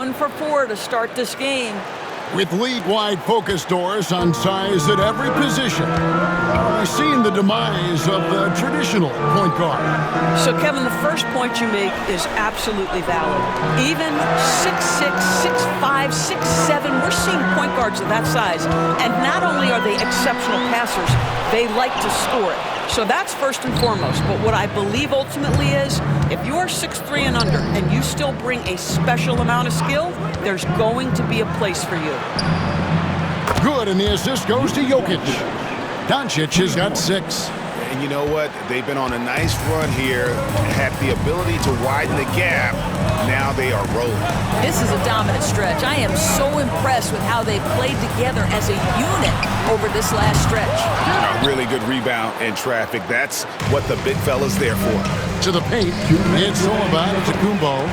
1 for 4 to start this game. With league-wide focus doors on size at every position, we've seen the demise of the traditional point guard. So, Kevin, the first point you make is absolutely valid. Even 6'6", 6'5", 6'7", we're seeing point guards of that size. And not only are they exceptional passers, they like to score it. So that's first and foremost. But what I believe ultimately is, if you're 6'3" and under and you still bring a special amount of skill, there's going to be a place for you. Good, and the assist goes to Jokic. Doncic has got 6. And you know what? They've been on a nice run here, had the ability to widen the gap. Now they are rolling. This is a dominant stretch. I am so impressed with how they played together as a unit over this last stretch. A really good rebound and traffic. That's what the big fella's there for. To the paint, it's all about Kumbo.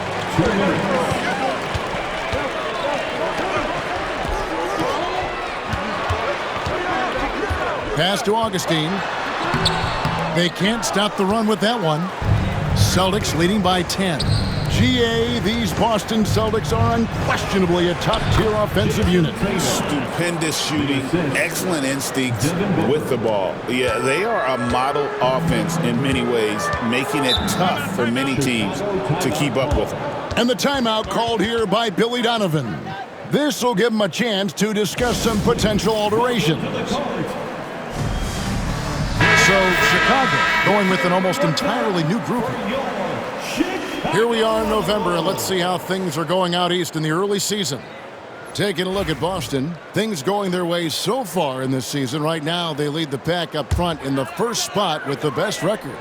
Pass to Augustine. They can't stop the run with that one. Celtics leading by 10. GA, these Boston Celtics are unquestionably a top-tier offensive unit. Stupendous shooting, excellent instincts with the ball. Yeah, they are a model offense in many ways, making it tough for many teams to keep up with them. And the timeout called here by Billy Donovan. This will give them a chance to discuss some potential alterations. So Chicago going with an almost entirely new group. Here we are in November, and let's see how things are going out east in the early season. Taking a look at Boston, things going their way so far in this season. Right now, they lead the pack up front in the first spot with the best record.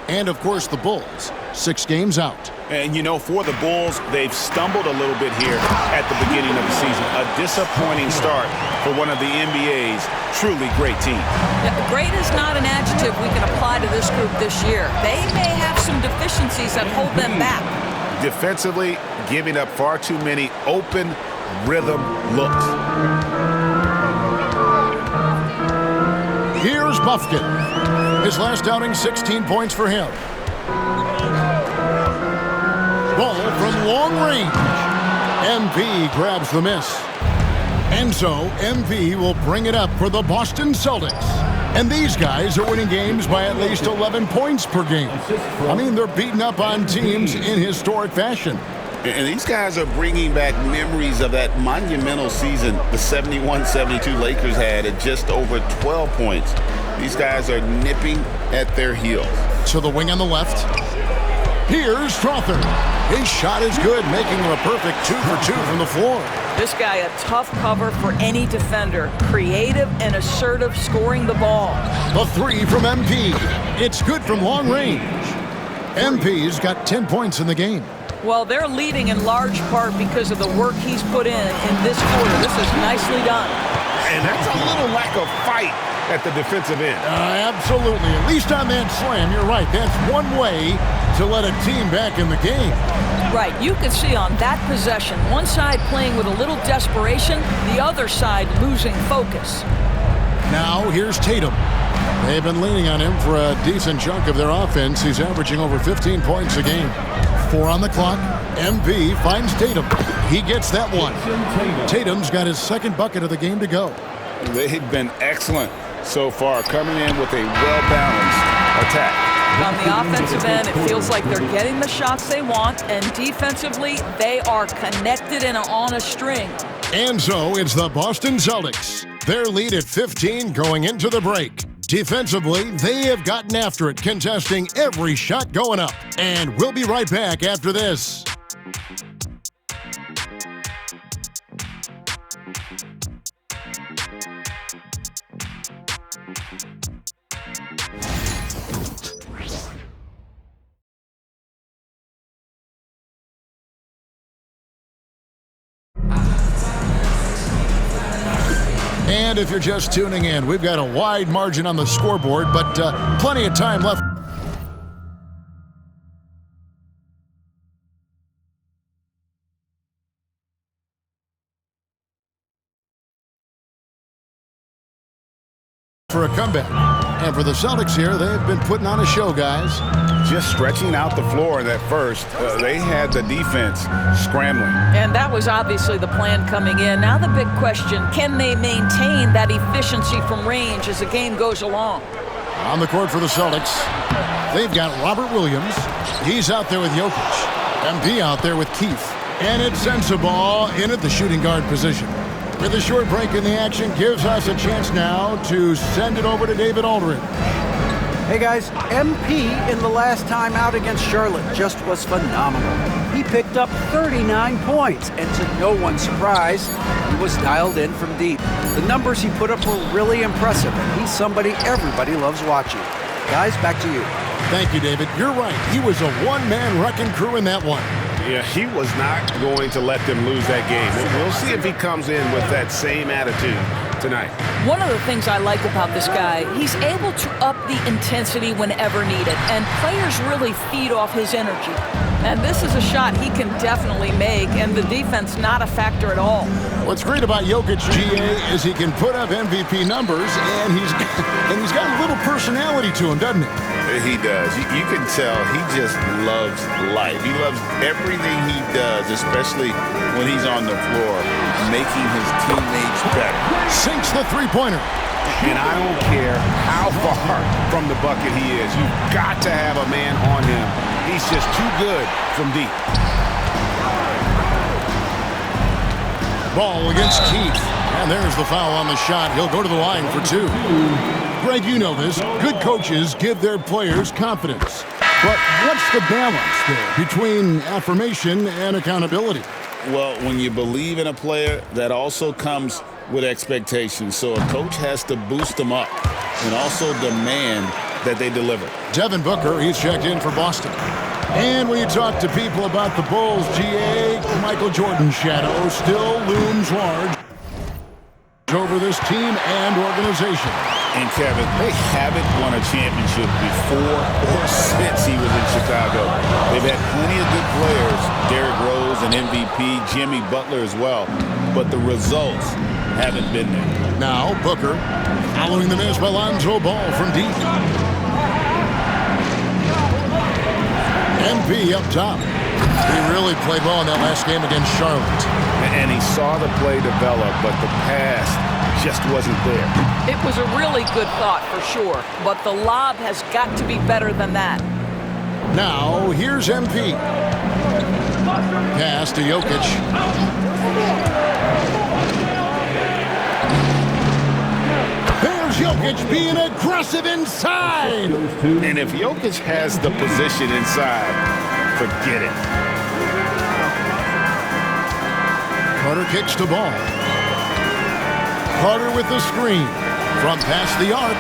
And, of course, the Bulls, 6 games out. And, you know, for the Bulls, they've stumbled a little bit here at the beginning of the season. A disappointing start for one of the NBA's truly great teams. Yeah, great is not an adjective we can apply to this group this year. They may have some deficiencies that hold them back. Defensively, giving up far too many open rhythm looks. Here's Buffkin. His last outing, 16 points for him. Ball from long range. MP grabs the miss. And so, MP will bring it up for the Boston Celtics. And these guys are winning games by at least 11 points per game. I mean, they're beating up on teams in historic fashion. And these guys are bringing back memories of that monumental season the 71-72 Lakers had at just over 12 points. These guys are nipping at their heels. To the wing on the left. Here's Strawther. His shot is good, making him a perfect 2 for 2 from the floor. This guy a tough cover for any defender. Creative and assertive scoring the ball. The 3 from MP. It's good from long range. MP's got 10 points in the game. Well, they're leading in large part because of the work he's put in this quarter. This is nicely done. And that's a little lack of fight at the defensive end. Absolutely. At least on that slam, you're right. That's one way to let a team back in the game. Right. You can see on that possession, one side playing with a little desperation, the other side losing focus. Now, here's Tatum. They've been leaning on him for a decent chunk of their offense. He's averaging over 15 points a game. 4 on the clock. MP finds Tatum. He gets that one. Tatum's got his second bucket of the game to go. They've been excellent so far, coming in with a well-balanced attack. On the offensive end, it feels like they're getting the shots they want, and defensively, they are connected and on a string. And so it's the Boston Celtics. Their lead at 15 going into the break. Defensively, they have gotten after it, contesting every shot going up. And we'll be right back after this. And if you're just tuning in, we've got a wide margin on the scoreboard, but plenty of time left. for a comeback. And for the Celtics here, they've been putting on a show, guys. Just stretching out the floor in that first. They had the defense scrambling. And that was obviously the plan coming in. Now the big question, can they maintain that efficiency from range as the game goes along? On the court for the Celtics, they've got Robert Williams. He's out there with Jokic. MP out there with Keith. And it sends the ball in at the shooting guard position. With a short break in the action, gives us a chance now to send it over to David Aldridge. Hey guys, MP in the last time out against Charlotte just was phenomenal. He picked up 39 points, and to no one's surprise, he was dialed in from deep. The numbers he put up were really impressive, and he's somebody everybody loves watching. Guys, back to you. Thank you, David. You're right. He was a one-man wrecking crew in that one. Yeah, he was not going to let them lose that game. We'll see if he comes in with that same attitude tonight. One of the things I like about this guy, he's able to up the intensity whenever needed, and players really feed off his energy. And this is a shot he can definitely make, and the defense not a factor at all. What's great about Jokic, GA, is he can put up MVP numbers, and he's got a little personality to him, doesn't he? He does. You can tell he just loves life. He loves everything he does, especially when he's on the floor, making his teammates better. Sinks the three-pointer. And I don't care how far from the bucket he is. You've got to have a man on him. He's just too good from deep. Ball against Keith. And there's the foul on the shot. He'll go to the line for two. Greg, you know this. Good coaches give their players confidence. But what's the balance there between affirmation and accountability? Well, when you believe in a player, that also comes with expectations. So a coach has to boost them up and also demand that they deliver. Devin Booker, he's checked in for Boston. And when you talk to people about the Bulls, GA, Michael Jordan's shadow still looms large over this team and organization. And Kevin, they haven't won a championship before or since he was in Chicago. They've had plenty of good players, Derrick Rose, an MVP, Jimmy Butler as well, but the results haven't been there. Now Booker following the miss by Lonzo Ball from deep. MP up top. He really played well in that last game against Charlotte. And he saw the play develop, but the pass just wasn't there. It was a really good thought for sure, but the lob has got to be better than that. Now here's MP. Pass to Jokic. There's Jokic being aggressive inside. And if Jokic has the position inside, forget it. Carter kicks to Ball. Carter with the screen. From past the arc.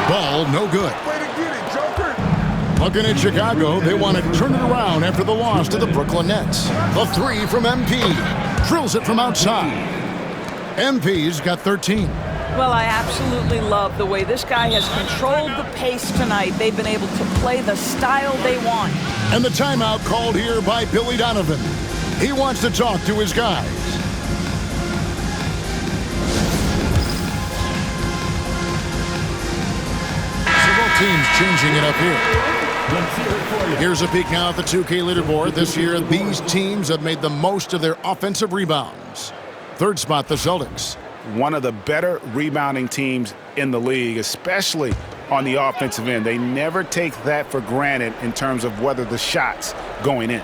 Ball no good. Way to get it, Joker. Looking at Chicago, they want to turn it around after the loss to the Brooklyn Nets. The three from MP. Drills it from outside. MP's got 13. Well, I absolutely love the way this guy has controlled the pace tonight. They've been able to play the style they want. And the timeout called here by Billy Donovan. He wants to talk to his guys. Several teams changing it up here. Here's a peek now at the 2K leaderboard. This year, these teams have made the most of their offensive rebounds. Third spot, the Celtics. One of the better rebounding teams in the league, especially on the offensive end. They never take that for granted in terms of whether the shot's going in.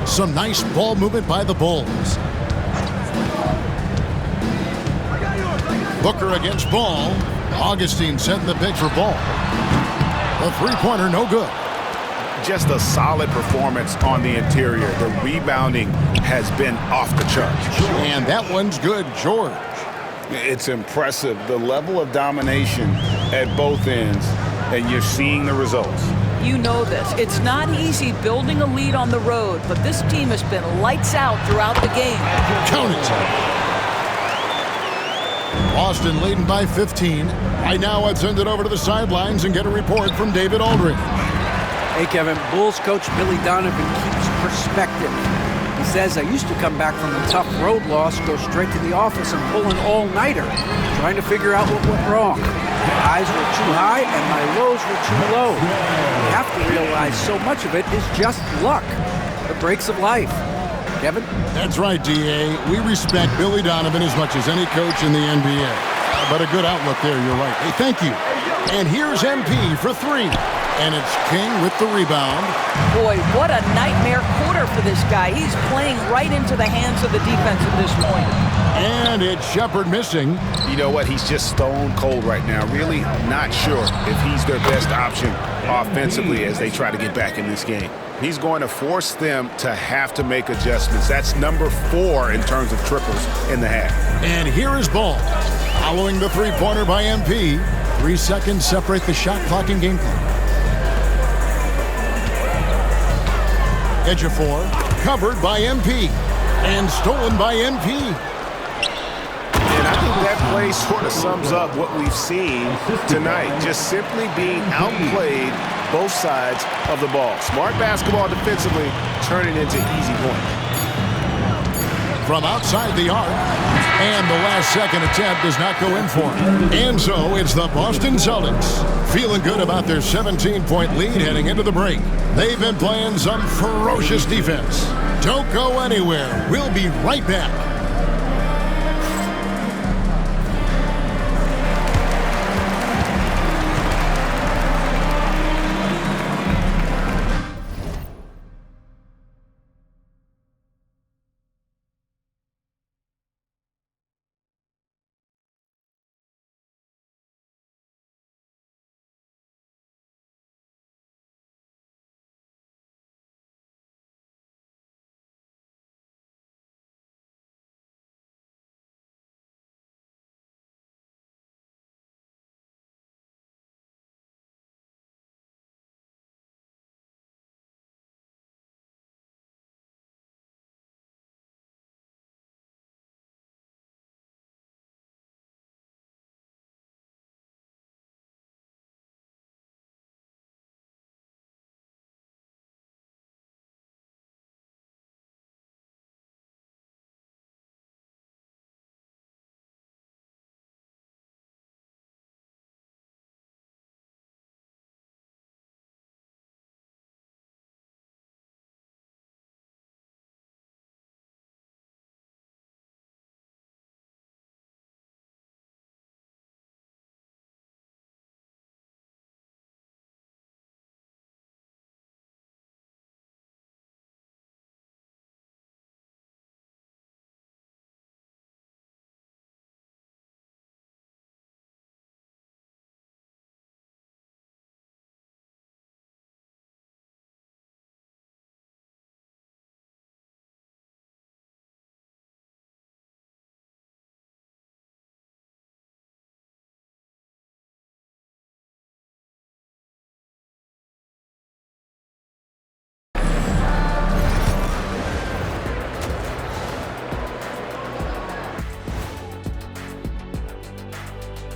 Some nice ball movement by the Bulls. Booker against Ball. Augustine setting the pick for Ball. The three-pointer no good. Just a solid performance on the interior. The rebounding has been off the charts. And that one's good, George. It's impressive, the level of domination at both ends, and you're seeing the results. You know this. It's not easy building a lead on the road, but this team has been lights out throughout the game. Count it. Boston leading by 15. Right now, let's send it over to the sidelines and get a report from David Aldridge. Hey, Kevin, Bulls coach Billy Donovan keeps perspective. He says, I used to come back from a tough road loss, go straight to the office and pull an all-nighter, trying to figure out what went wrong. My highs were too high and my lows were too low. You have to realize so much of it is just luck, the breaks of life. Kevin? That's right, D.A. We respect Billy Donovan as much as any coach in the NBA. But a good outlook there, you're right. Hey, thank you. And here's MP for three. And it's King with the rebound. Boy, what a nightmare quarter for this guy. He's playing right into the hands of the defense at this point. And it's Shepherd missing. You know what? He's just stone cold right now. Really not sure if he's their best option offensively as they try to get back in this game. He's going to force them to have to make adjustments. That's number 4 in terms of triples in the half. And here is Ball. Following the three-pointer by MP. 3 seconds separate the shot clock and game clock. Ejiofor, covered by MP. And stolen by MP. And I think that play sort of sums up what we've seen tonight. Just simply being outplayed both sides of the ball. Smart basketball defensively, turning into easy points. From outside the arc. And the last second attempt does not go in for him. And so it's the Boston Celtics. Feeling good about their 17-point lead heading into the break. They've been playing some ferocious defense. Don't go anywhere. We'll be right back.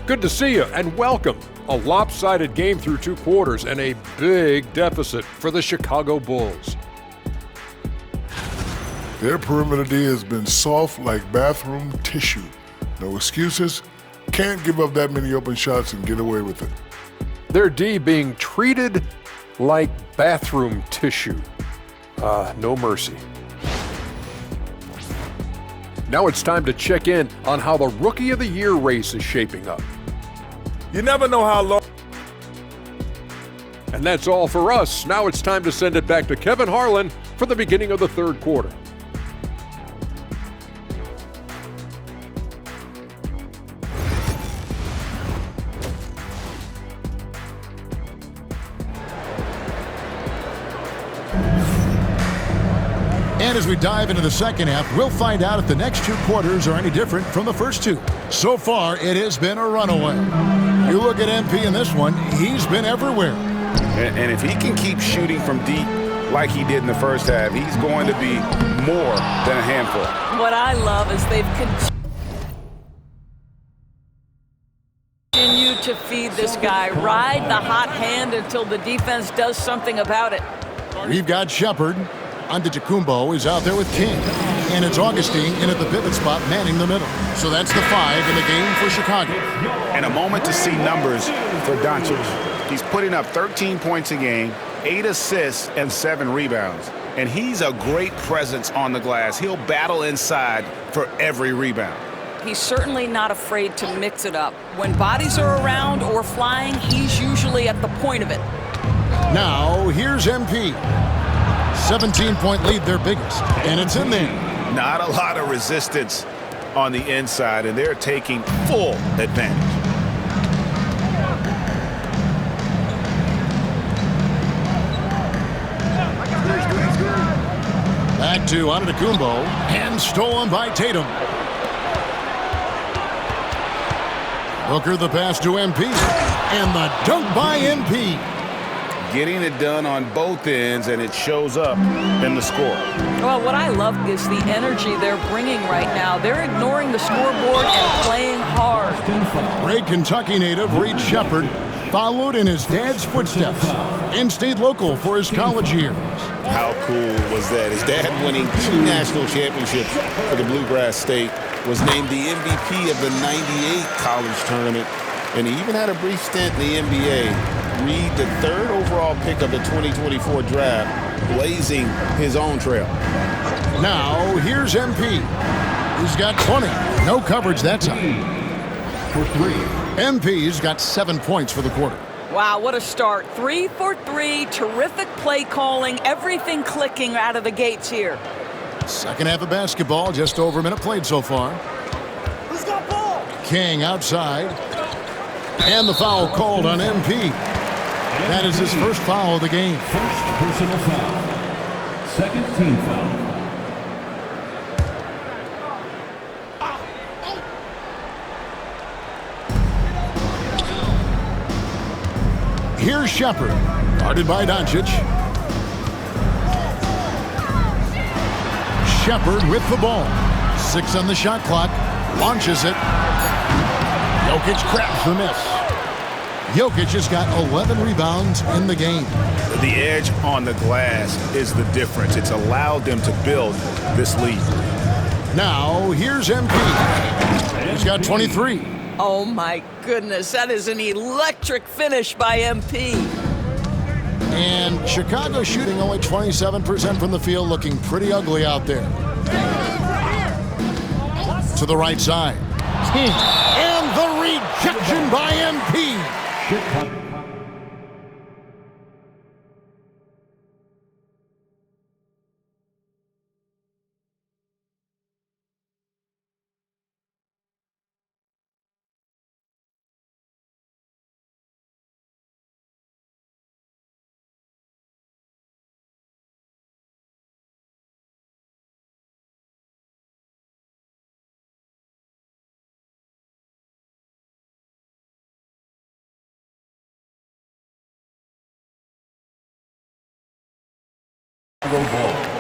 Good to see you and welcome. A lopsided game through 2 quarters and a big deficit for the Chicago Bulls. Their perimeter D has been soft like bathroom tissue. No excuses. Can't give up that many open shots and get away with it. Their D being treated like bathroom tissue. No mercy. Now it's time to check in on how the Rookie of the Year race is shaping up. You never know how long. And that's all for us. Now it's time to send it back to Kevin Harlan for the beginning of the 3rd quarter. And as we dive into the second half, we'll find out if the next 2 quarters are any different from the first 2. So far, it has been a runaway. You look at MP in this one, he's been everywhere. And if he can keep shooting from deep like he did in the first half, he's going to be more than a handful. What I love is they've continued to feed this guy. Ride the hot hand until the defense does something about it. We've got Shepherd Antetokounmpo is out there with King. And it's Augustine in at the pivot spot, manning the middle. So that's the 5 in the game for Chicago. And a moment to see numbers for Doncic. He's putting up 13 points a game, 8 assists, and 7 rebounds. And he's a great presence on the glass. He'll battle inside for every rebound. He's certainly not afraid to mix it up. When bodies are around or flying, he's usually at the point of it. Now, here's MP. 17-point lead, their biggest, and it's in there. Not a lot of resistance on the inside, and they're taking full advantage. Back to Antetokounmpo, and stolen by Tatum. Booker the pass to MP, and the dunk by MP. Getting it done on both ends, and it shows up in the score. Well, what I love is the energy they're bringing right now. They're ignoring the scoreboard and playing hard. Great Kentucky native Reed Sheppard followed in his dad's footsteps and stayed local for his college years. How cool was that? His dad winning 2 national championships for the Bluegrass State, was named the MVP of the '98 college tournament, and he even had a brief stint in the NBA. Reed, the 3rd overall pick of the 2024 draft, blazing his own trail. Now, here's MP. He's got 20. No coverage that time. For 3. MP's got 7 points for the quarter. Wow, what a start. 3 for 3, terrific play calling, everything clicking out of the gates here. Second half of basketball, just over a minute played so far. Who's got ball? King outside. And the foul called on MP. That is his first foul of the game. First personal foul. Second team foul. Here's Sheppard, guarded by Doncic. Sheppard with the ball. 6 on the shot clock. Launches it. Jokic crabs the miss. Jokic has got 11 rebounds in the game. The edge on the glass is the difference. It's allowed them to build this lead. Now, here's MP. He's got 23. Oh, my goodness. That is an electric finish by MP. And Chicago shooting only 27% from the field, looking pretty ugly out there. To the right side. King. And the rejection by MP.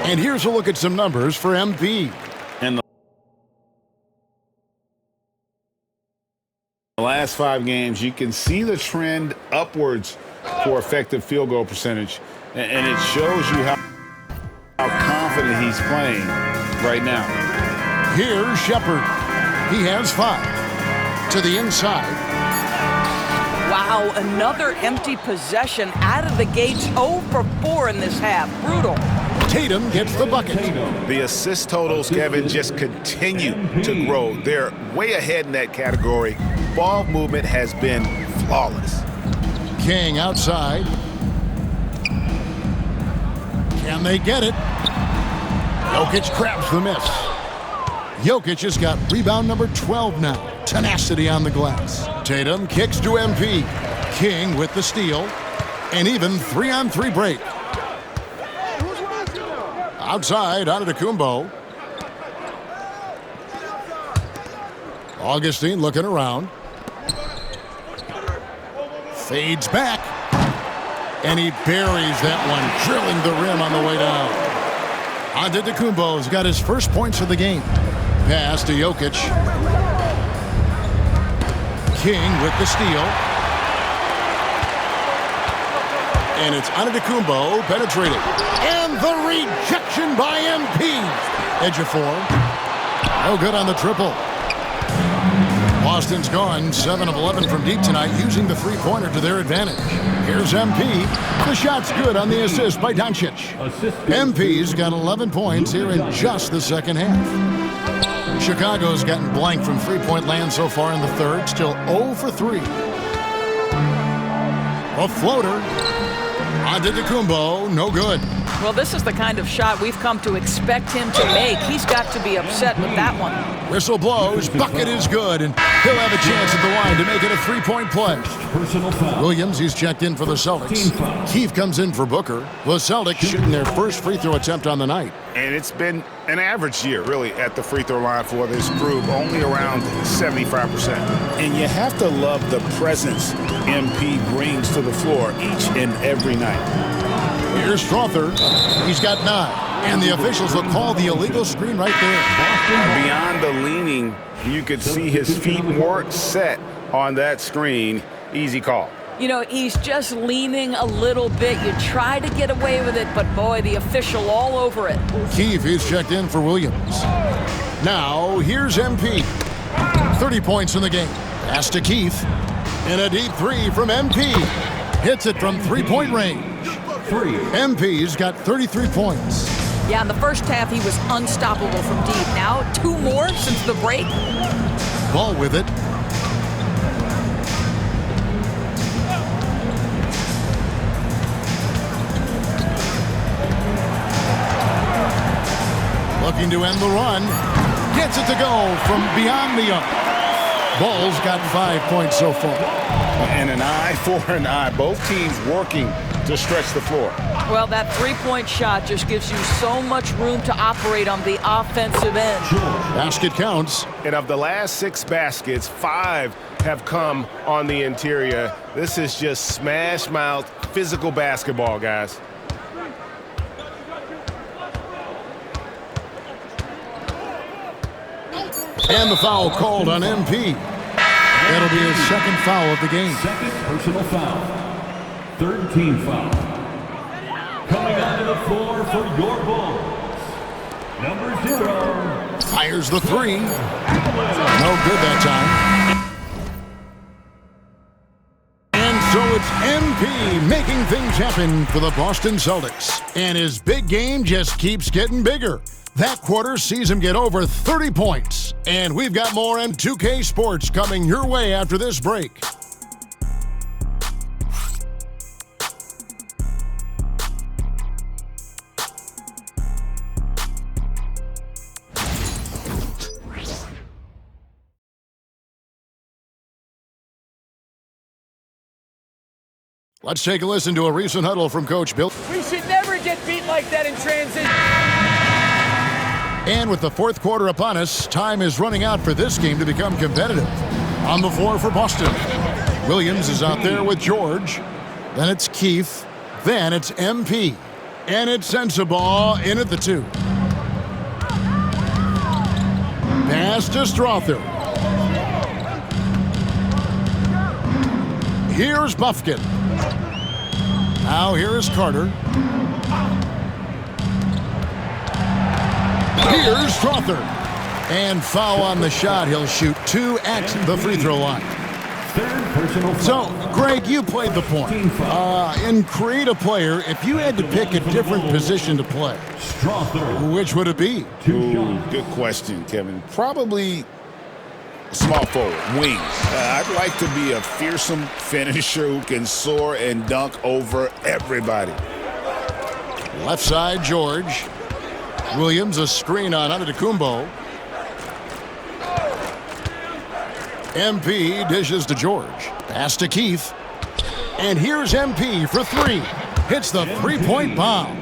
And here's a look at some numbers for MP. In the last 5 games, you can see the trend upwards for effective field goal percentage. And it shows you how confident he's playing right now. Here's Sheppard. He has 5. To the inside. Wow, another empty possession out of the gates. 0 for 4 in this half. Brutal. Tatum gets the bucket. The assist totals, Kevin, just continue to grow. They're way ahead in that category. Ball movement has been flawless. King outside. Can they get it? Jokic crabs the miss. Jokic has got rebound number 12 now. Tenacity on the glass. Tatum kicks to MP. King with the steal. An even 3-on-3 break. Outside, Antetokounmpo. Augustine looking around. Fades back. And he buries that one, drilling the rim on the way down. Antetokounmpo's got his first points of the game. Pass to Jokic. King with the steal. And it's Antetokounmpo penetrating. And the rejection by MP. Edge of 4. No good on the triple. Boston's gone 7 of 11 from deep tonight, using the three-pointer to their advantage. Here's MP. The shot's good on the assist by Doncic. MP's got 11 points here in just the second half. Chicago's gotten blank from three-point land so far in the third, still 0 for 3. A floater. Antetokounmpo, no good. Well, this is the kind of shot we've come to expect him to make. He's got to be upset with that one. Whistle blows, bucket is good, and he'll have a chance at the line to make it a three-point play. Personal foul. Williams, he's checked in for the Celtics. Keith comes in for Booker. The Celtics shooting their first free throw attempt on the night. And it's been an average year, really, at the free throw line for this group, only around 75%. And you have to love the presence MP brings to the floor each and every night. Here's Strother. He's got 9. And the officials will call the illegal screen right there. Beyond the leaning, you could see his feet weren't set on that screen. Easy call. You know, he's just leaning a little bit. You try to get away with it, but boy, the official all over it. Keith is checked in for Williams. Now, here's MP. 30 points in the game. Pass to Keith. And a deep three from MP. Hits it from three-point range. MP's got 33 points. Yeah, in the first half, he was unstoppable from deep. Now, 2 more since the break. Ball with it. Looking to end the run. Gets it to go from beyond the arc. Ball's got 5 points so far. And an eye for an eye. Both teams working to stretch the floor. Well, that three-point shot just gives you so much room to operate on the offensive end. Basket counts. And of the last 6 baskets, 5 have come on the interior. This is just smash-mouth physical basketball, guys. And the foul called on MP. That'll be his second foul of the game. Second personal foul. Third team foul. Coming onto the floor for your Bulls. Number 0. Fires the 3. No good that time. And so it's MP making things happen for the Boston Celtics. And his big game just keeps getting bigger. That quarter sees him get over 30 points. And we've got more M2K Sports coming your way after this break. Let's take a listen to a recent huddle from Coach Bill. We should never get beat like that in transition. And with the fourth quarter upon us, time is running out for this game to become competitive. On the floor for Boston, Williams is out there with George. Then it's Keith. Then it's MP. And it's Sensabaugh in at the 2. Pass to Strother. Here's Buffkin. Now here is Carter. Here's Strother. And foul on the shot. He'll shoot 2 at the free throw line. So, Greg, you played the point. In create a player, if you had to pick a different position to play, which would it be? Ooh, good question, Kevin. Probably small forward, wing. I'd like to be a fearsome finisher who can soar and dunk over everybody. Left side, George. Williams, a screen on Antetokounmpo. MP dishes to George. Pass to Keith. And here's MP for 3. Hits the three-point bomb.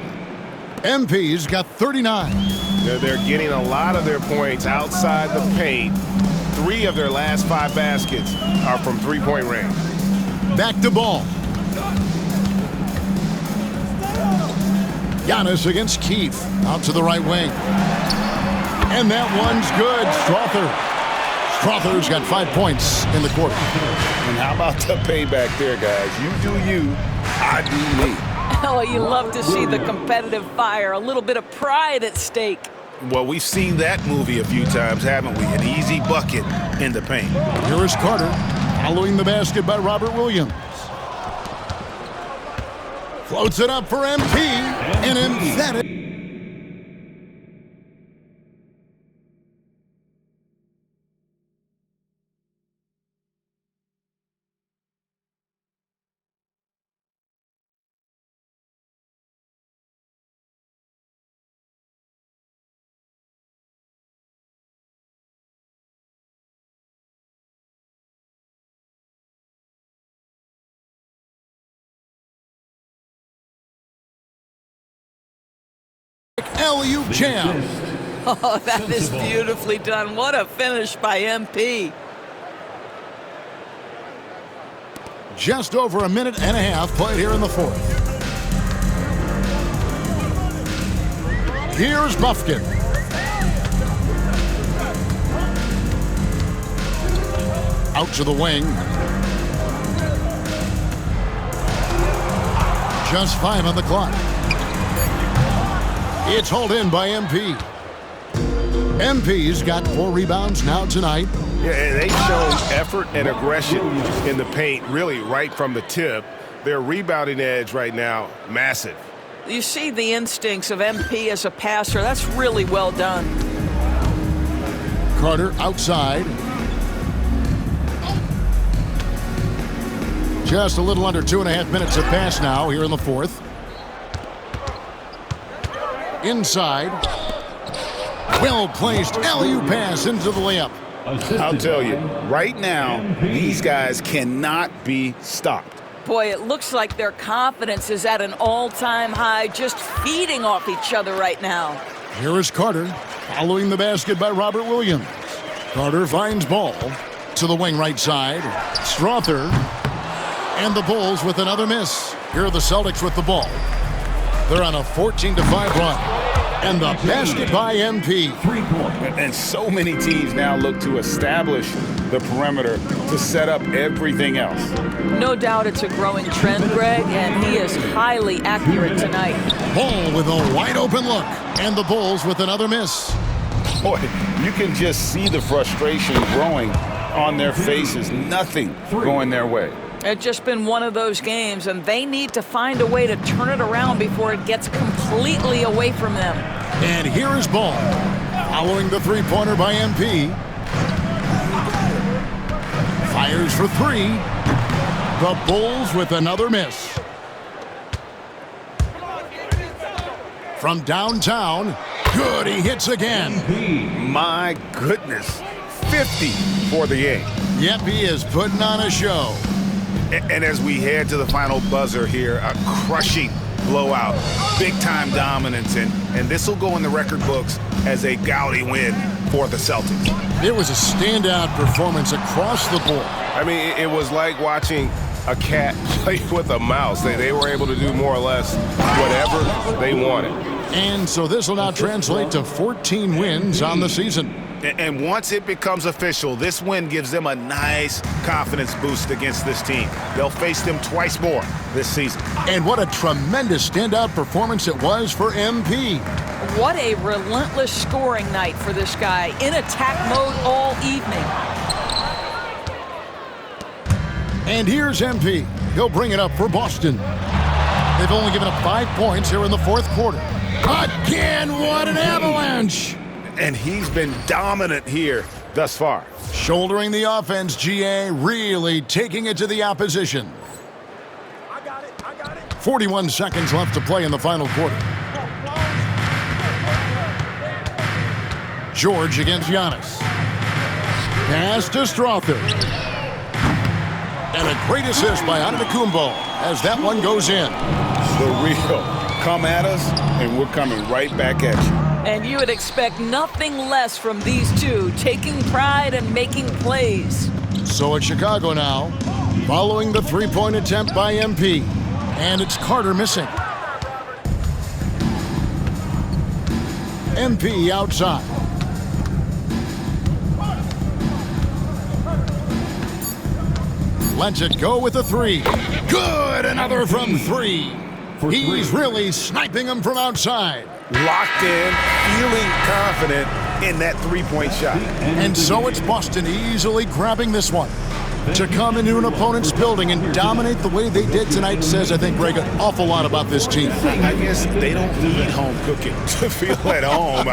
MP's got 39. They're getting a lot of their points outside the paint. 3 of their last 5 baskets are from three-point range. Back to Ball. Giannis against Keith. Out to the right wing. And that one's good. Strother's got 5 points in the quarter. And how about the payback there, guys? You do you. I do me. Oh, you love to see the competitive fire, a little bit of pride at stake. Well, we've seen that movie a few times, haven't we? An easy bucket in the paint. Here is Carter, following the basket by Robert Williams. Floats it up for MP, an emphatic. Alley-oop jam. Oh, that is beautifully done. What a finish by MP. Just over a minute and a half played here in the fourth. Here's Bufkin. Out to the wing. Just 5 on the clock. It's hauled in by MP. MP's got 4 rebounds now tonight. Yeah, they showed effort and aggression in the paint, really right from the tip. Their rebounding edge right now, massive. You see the instincts of MP as a passer. That's really well done. Carter outside. Just a little under 2.5 minutes to pass now here in the fourth. Inside. Well-placed alley-oop pass into the layup. I'll tell you, right now, these guys cannot be stopped. Boy, it looks like their confidence is at an all-time high, just feeding off each other right now. Here is Carter, following the basket by Robert Williams. Carter finds ball to the wing right side. Strother, and the Bulls with another miss. Here are the Celtics with the ball. They're on a 14-5 run. And the basket by MP. And so many teams now look to establish the perimeter to set up everything else. No doubt it's a growing trend, Greg, and he is highly accurate tonight. Ball with a wide open look. And the Bulls with another miss. Boy, you can just see the frustration growing on their faces. Nothing going their way. It's just been one of those games, and they need to find a way to turn it around before it gets completely away from them. And here is Ball, following the three-pointer by MP. Fires for 3. The Bulls with another miss. From downtown, good, he hits again. My goodness, 50 for the game. Yep, he is putting on a show. And as we head to the final buzzer here, a crushing blowout, big-time dominance, and this will go in the record books as a gaudy win for the Celtics. It was a standout performance across the board. I mean, it was like watching a cat play with a mouse. They were able to do more or less whatever they wanted. And so this will now translate to 14 wins on the season. And once it becomes official, this win gives them a nice confidence boost against this team. They'll face them twice more this season. And what a tremendous standout performance it was for MP. What a relentless scoring night for this guy, in attack mode all evening. And here's MP. He'll bring it up for Boston. They've only given up 5 points here in the fourth quarter. Again, what an avalanche! And he's been dominant here thus far. Shouldering the offense, GA, really taking it to the opposition. 41 seconds left to play in the final quarter. George against Giannis. Pass to Strother. And a great assist by Antetokounmpo as that one goes in. The real come at us, and we're coming right back at you. And you would expect nothing less from these two, taking pride and making plays. So it's Chicago now, following the three-point attempt by MP. And it's Carter missing. MP outside. Lets it go with a three. Good, another from three. He's really sniping them from outside. Locked in, feeling confident in that three-point shot. And so it's Boston easily grabbing this one. To come into an opponent's building and dominate the way they did tonight says, I think, Greg, an awful lot about this team. I guess they don't need home cooking to feel at home.